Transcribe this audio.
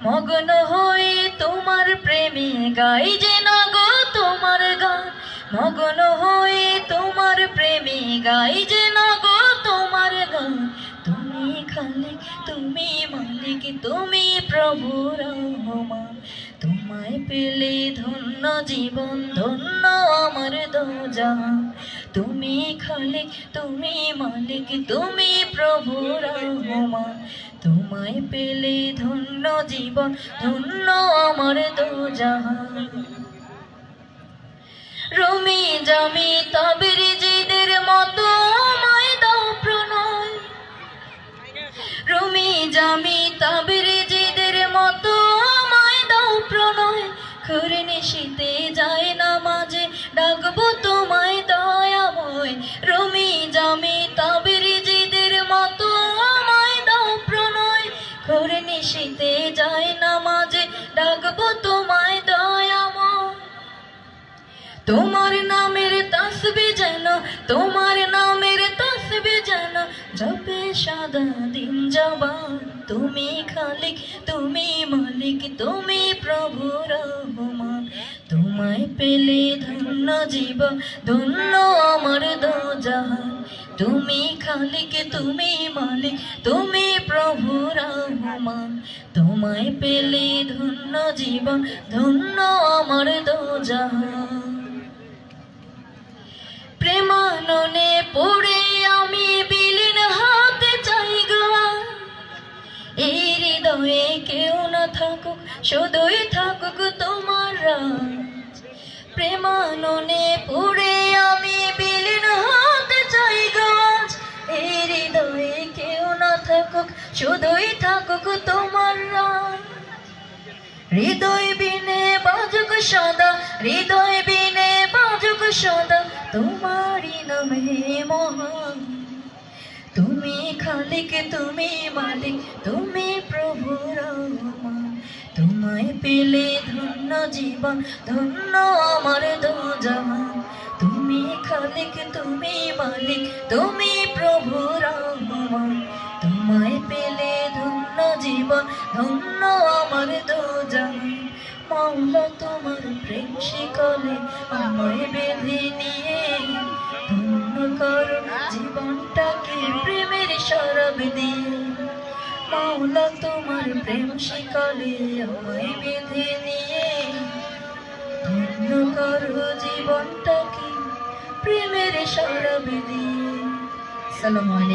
মগ্ন হয়ে তোমার প্রেমে গাই যে না গো তোমার গান। মগ্ন হয়ে তোমার প্রেমে গাই যে না গো তোমার গান। তুমি খালিক, তুমি মালিক, তুমি প্রভু রহমান। তোমায় পেলে ধন্য জীবন, ধন্য আমার দোজাহান। তুমি খালিক, তুমি মালিক, তুমি প্রভু রহমান। তোমায় পেলে ধন্য জীবন, ধন্য আমার দোজাহান। রুমি জামি তাবরিজীদের মতো আমায় দাও প্রণয়। রুমি জামি তাবরিজীদের মতো আমায় দাও প্রণয়। খুরে নিশিতে যায় না মাঝে ডাকবো তোমায় দয়াময়। রুমি জামি তাবরিজীদের মতো আমায় দাও প্রণয়। খুরে নিশিতে যায় না মাঝে ডাকবো তোমায় দয়াময়। তোমার নামের তাসবিহ যেন, তোমার নামের তাসবিহ যেন জপে সারা দিন জবান। তুমি খালিক, তুমি মালিক, তুমি প্রভু রহমান। তোমায় পেলে ধন্য জীবন, ধন্য আমার দোজাহান। তুমি খালিক, তুমি মালিক, তুমি প্রভু রহমান। তোমায় পেলে ধন্য জীবন, ধন্য আমার দোজাহান। প্রেমাননে পড়ে আমি বিলীন হতে চাই গো। এই হৃদয়ে কেউ না থাকুক, শুধুই থাকুক তোমার রাজ। প্রেমাননে পড়ে আমি বিলীন হতে চাই গো। এই হৃদয়ে কেউ না থাকুক, শুধুই থাকুক তোমার রাজ। হৃদয় বিনে বাজুক সদা, হৃদয় বিনে বাজুক সদা তোমারই নামে মহান। তুমি খালিক, তুমি মালিক, তুমি প্রভু রহমান। তোমায় পেলে ধন্য জীবন, ধন্য আমার দোজাহান। তুমি খালিক, তুমি মালিক, তুমি প্রভু রহমান। তোমায় পেলে ধন্য জীবন, ধন্য আমার দোজাহান। মাওলা তোমার প্রেম শিকলে আমায় বেঁধে নিয়ে ধন্য করো জীবনটাকে প্রেমের শরাব দিয়ে। মাওলা তোমার প্রেম শিকলে আমায় বেঁধে নিয়ে ধন্য করো জীবনটাকে প্রেমের শরাব দিয়ে। সালাম আলাইকুম।